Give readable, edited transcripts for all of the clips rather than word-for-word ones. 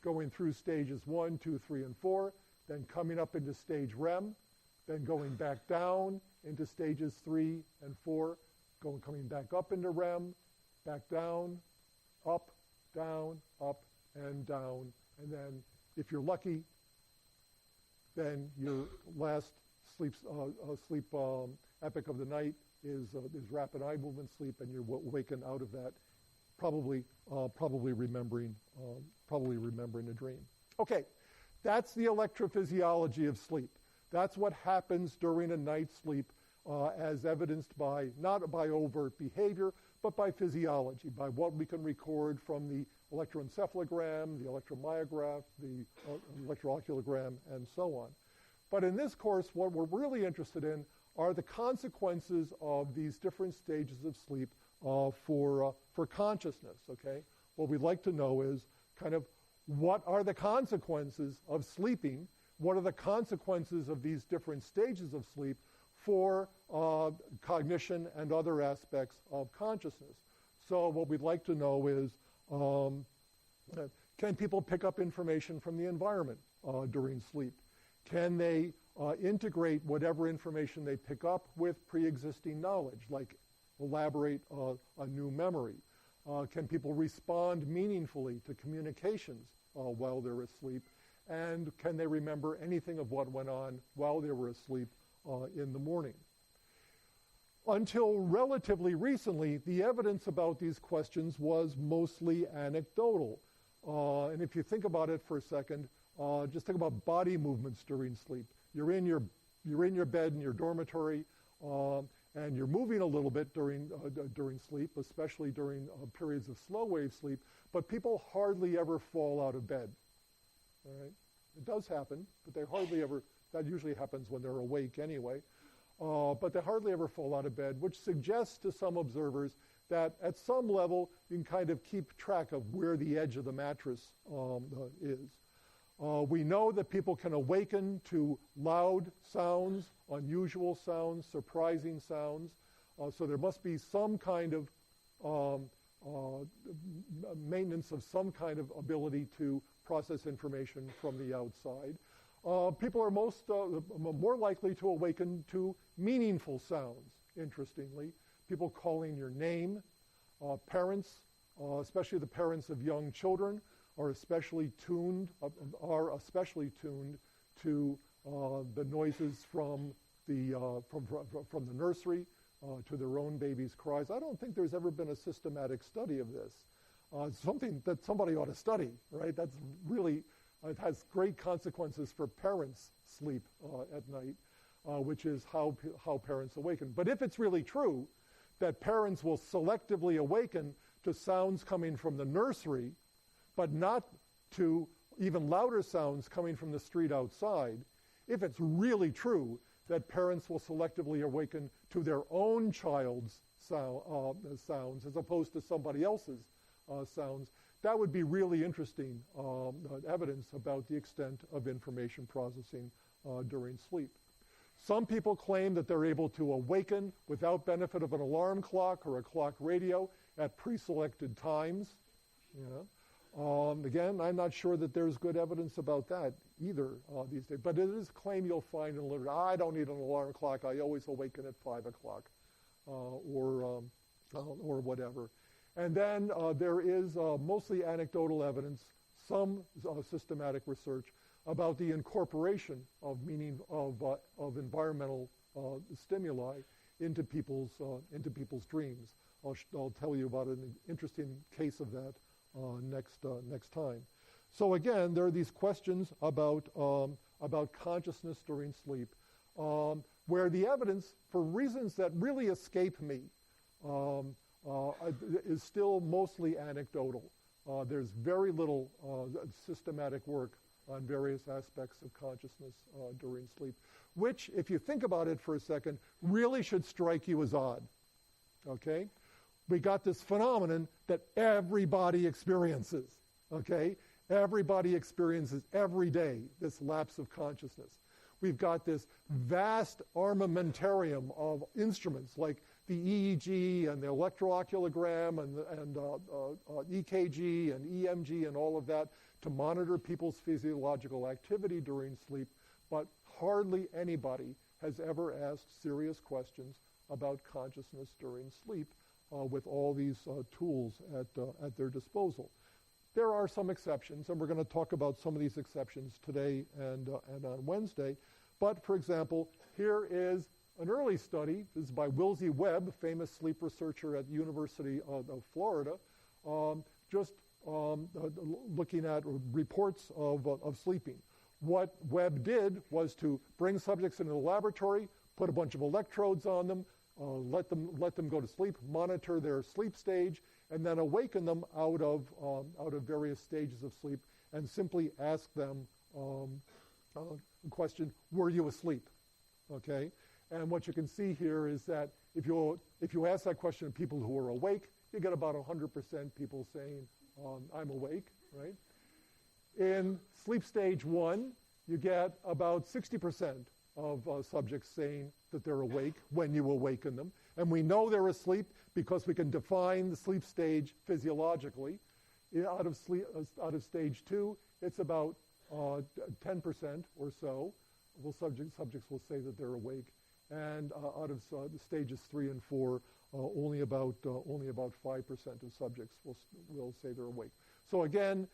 going through stages 1, 2, 3, and 4, then coming up into stage REM, then going back down into stages 3 and 4, coming back up into REM, back down, up, and down. And then, if you're lucky, then your last sleep epoch of the night is rapid eye movement sleep, and you awaken out of that, probably remembering a dream. Okay, that's the electrophysiology of sleep. That's what happens during a night's sleep, as evidenced by, not by overt behavior, but by physiology, by what we can record from the electroencephalogram, the electromyograph, the electrooculogram, and so on. But in this course, what we're really interested in are the consequences of these different stages of sleep for consciousness, okay? What we'd like to know is kind of what are the consequences of sleeping, what are the consequences of these different stages of sleep for cognition and other aspects of consciousness. So what we'd like to know is, can people pick up information from the environment during sleep? Can they integrate whatever information they pick up with pre-existing knowledge, like elaborate a new memory? Can people respond meaningfully to communications while they're asleep? And can they remember anything of what went on while they were asleep in the morning? Until relatively recently, the evidence about these questions was mostly anecdotal. And if you think about it for a second, just think about body movements during sleep. You're in your bed in your dormitory, and you're moving a little bit during sleep, especially during periods of slow wave sleep. But people hardly ever fall out of bed. All right, it does happen, but they hardly ever. That usually happens when they're awake anyway. But they hardly ever fall out of bed, which suggests to some observers that at some level you can kind of keep track of where the edge of the mattress is. We know that people can awaken to loud sounds, unusual sounds, surprising sounds. So there must be some kind of maintenance of some kind of ability to process information from the outside. People are more likely to awaken to meaningful sounds, interestingly. People calling your name. Parents, especially the parents of young children, are especially tuned to the noises from the nursery to their own baby's cries. I don't think there's ever been a systematic study of this. It's something that somebody ought to study, right? That's really, it has great consequences for parents' sleep at night, which is how parents awaken. But if it's really true that parents will selectively awaken to sounds coming from the nursery, but not to even louder sounds coming from the street outside, if it's really true that parents will selectively awaken to their own child's sounds as opposed to somebody else's sounds, that would be really interesting evidence about the extent of information processing during sleep. Some people claim that they're able to awaken without benefit of an alarm clock or a clock radio at pre-selected times. Again, I'm not sure that there's good evidence about that either these days, but it is a claim you'll find in literature. I don't need an alarm clock. I always awaken at 5 o'clock or whatever. And then there is mostly anecdotal evidence, some systematic research about the incorporation of environmental stimuli into people's dreams. I'll tell you about an interesting case of that next time. So again, there are these questions about consciousness during sleep, where the evidence, for reasons that really escape me, is still mostly anecdotal. There's very little systematic work on various aspects of consciousness during sleep, which, if you think about it for a second, really should strike you as odd, okay? We got this phenomenon that everybody experiences, okay? Everybody experiences every day this lapse of consciousness. We've got this vast armamentarium of instruments like the EEG and the electrooculagram and EKG and EMG and all of that to monitor people's physiological activity during sleep, but hardly anybody has ever asked serious questions about consciousness during sleep with all these tools at their disposal. There are some exceptions, and we're going to talk about some of these exceptions today and on Wednesday. But, for example, here is an early study. This is by Wilsey Webb, famous sleep researcher at the University of Florida, looking at reports of sleeping. What Webb did was to bring subjects into the laboratory, put a bunch of electrodes on them, let them go to sleep, monitor their sleep stage, and then awaken them out of various stages of sleep, and simply ask them the question, were you asleep? Okay? And what you can see here is that if you ask that question to people who are awake, you get about 100% people saying, I'm awake, right? In sleep stage 1, you get about 60% of subjects saying that they're awake when you awaken them. And we know they're asleep because we can define the sleep stage physiologically. Out of stage 2, it's about 10% or so. Subjects will say that they're awake. And out of stages 3 and 4, only about 5% of subjects will say they're awake. So again,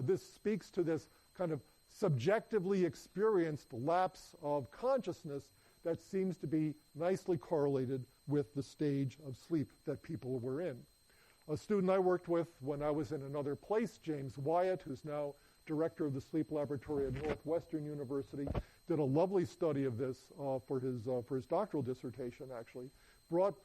this speaks to this kind of subjectively experienced lapse of consciousness that seems to be nicely correlated with the stage of sleep that people were in. A student I worked with when I was in another place, James Wyatt, who's now director of the sleep laboratory at Northwestern University, did a lovely study of this for his doctoral dissertation, actually. Brought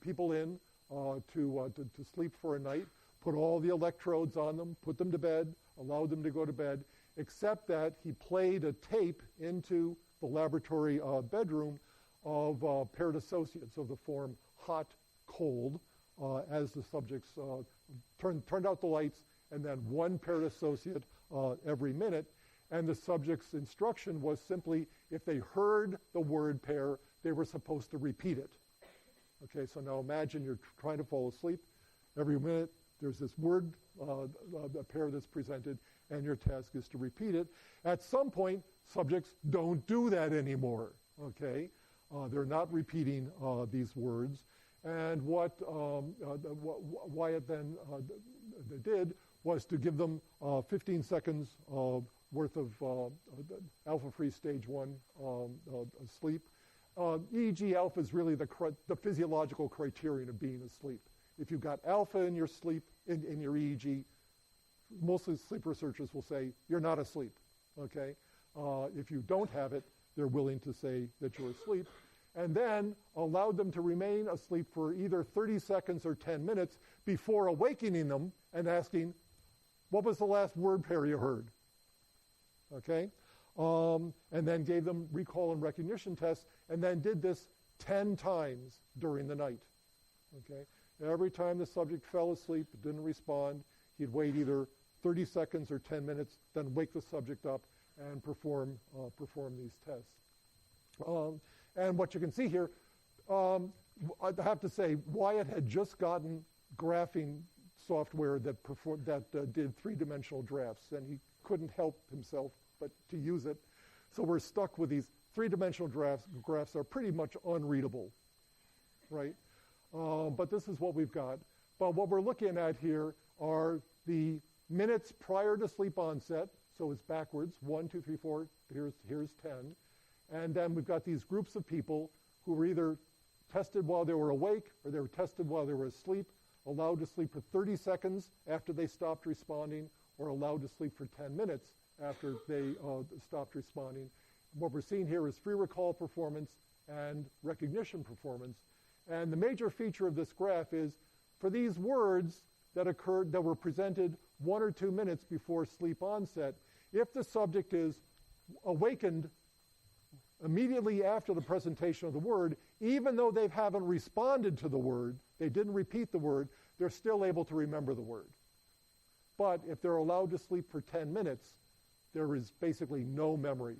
people in to sleep for a night, put all the electrodes on them, put them to bed, allowed them to go to bed, except that he played a tape into the laboratory bedroom of paired associates of the form hot, cold, as the subjects turned out the lights, and then one paired associate every minute. And the subject's instruction was simply, if they heard the word pair, they were supposed to repeat it. Okay, so now imagine you're trying to fall asleep. Every minute there's this word, a pair that's presented, and your task is to repeat it. At some point, subjects don't do that anymore, okay? They're not repeating these words. And what Wyatt then did was to give them 15 seconds worth of alpha-free stage 1 sleep. EEG alpha is really the physiological criterion of being asleep. If you've got alpha in your sleep, in your EEG, most of the sleep researchers will say you're not asleep, okay? If you don't have it, they're willing to say that you're asleep. And then allowed them to remain asleep for either 30 seconds or 10 minutes before awakening them and asking, what was the last word pair you heard? Okay? And then gave them recall and recognition tests, and then did this 10 times during the night. Okay? Every time the subject fell asleep, didn't respond, he'd wait either 30 seconds or 10 minutes, then wake the subject up and perform these tests. And what you can see here, I have to say, Wyatt had just gotten graphing software that did three-dimensional drafts, and he couldn't help himself but to use it. So we're stuck with these three-dimensional graphs are pretty much unreadable, right? But this is what we've got. But what we're looking at here are the minutes prior to sleep onset. So it's backwards, 1, 2, 3, 4, here's 10. And then we've got these groups of people who were either tested while they were awake or they were tested while they were asleep, allowed to sleep for 30 seconds after they stopped responding, or allowed to sleep for 10 minutes after they stopped responding. What we're seeing here is free recall performance and recognition performance. And the major feature of this graph is for these words that were presented 1 or 2 minutes before sleep onset, if the subject is awakened immediately after the presentation of the word, even though they haven't responded to the word, they didn't repeat the word, they're still able to remember the word. But if they're allowed to sleep for 10 minutes, there is basically no memory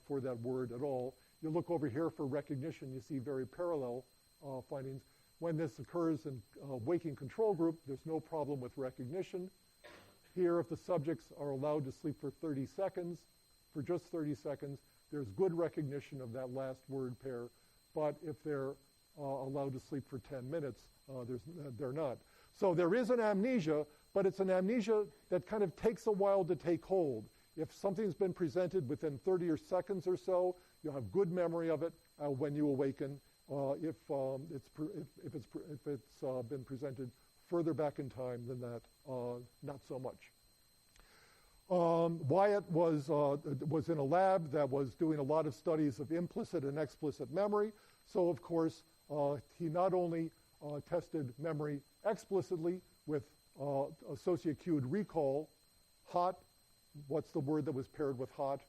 for that word at all. You look over here for recognition, you see very parallel findings. When this occurs in waking control group, there's no problem with recognition. Here, if the subjects are allowed to sleep for 30 seconds, for just 30 seconds, there's good recognition of that last word pair. But if they're allowed to sleep for 10 minutes, they're not. So there is an amnesia, but it's an amnesia that kind of takes a while to take hold. If something's been presented within 30 seconds or so, you'll have good memory of it when you awaken. If it's been presented further back in time than that, not so much. Wyatt was in a lab that was doing a lot of studies of implicit and explicit memory. So, of course, he not only tested memory explicitly with associate-cued recall, hot, what's the word that was paired with hot,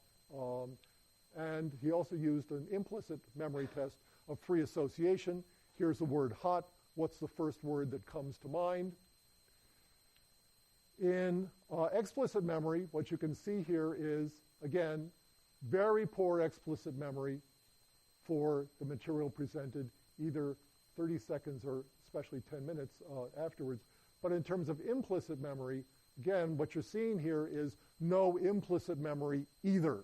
and he also used an implicit memory test of free association. Here's the word hot. What's the first word that comes to mind? In explicit memory, what you can see here is, again, very poor explicit memory for the material presented, either 30 seconds or especially 10 minutes afterwards. But in terms of implicit memory, again, what you're seeing here is no implicit memory either,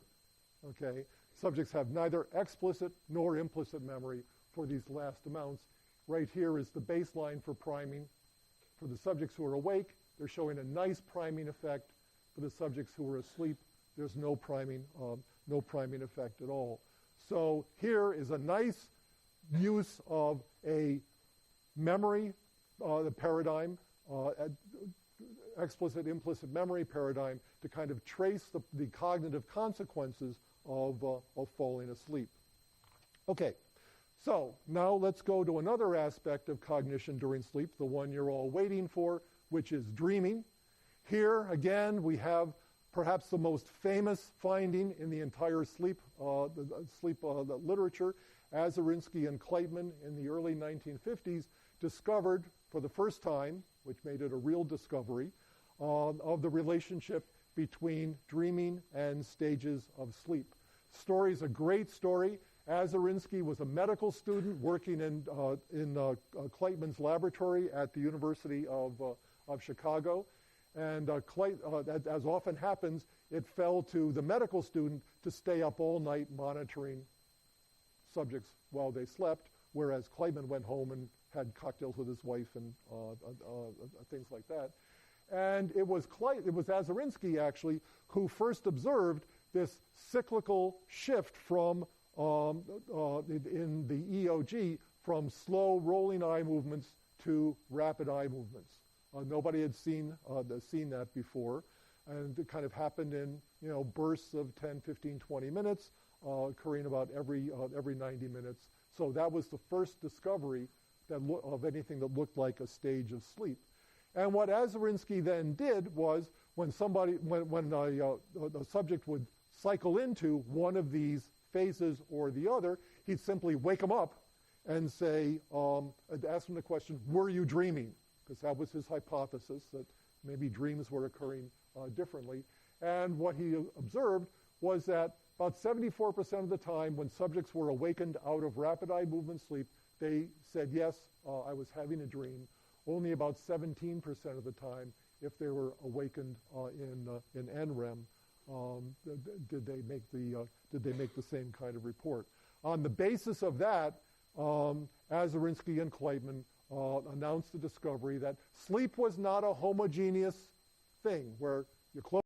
okay? Subjects have neither explicit nor implicit memory for these last amounts. Right here is the baseline for priming. For the subjects who are awake, they're showing a nice priming effect. For the subjects who are asleep, there's no priming effect at all. So here is a nice use of a memory the paradigm, explicit, implicit memory paradigm, to kind of trace the cognitive consequences of falling asleep. Okay, so now let's go to another aspect of cognition during sleep, the one you're all waiting for, which is dreaming. Here, again, we have perhaps the most famous finding in the entire sleep literature. Azarinsky and Kleitman in the early 1950s discovered for the first time, which made it a real discovery, of the relationship between dreaming and stages of sleep. Story's a great story. Azarinsky was a medical student working in Kleitman's laboratory at the University of Chicago. And as often happens, it fell to the medical student to stay up all night monitoring subjects while they slept, whereas Kleitman went home and had cocktails with his wife and things like that. And it was Azarinsky, actually, who first observed this cyclical shift from in the EOG from slow rolling eye movements to rapid eye movements. Nobody had seen that before, and it kind of happened in bursts of 10, 15, 20 minutes, occurring about every 90 minutes. So that was the first discovery of anything that looked like a stage of sleep. And what Azarinsky then did was, when a subject would cycle into one of these phases or the other, he'd simply wake them up and say, ask them the question, were you dreaming? Because that was his hypothesis, that maybe dreams were occurring differently. And what he observed was that about 74% of the time when subjects were awakened out of rapid eye movement sleep, they said, yes, I was having a dream. Only about 17% of the time, if they were awakened in NREM, did they make the same kind of report. On the basis of that, Azarinsky and Kleitman announced the discovery that sleep was not a homogeneous thing where you close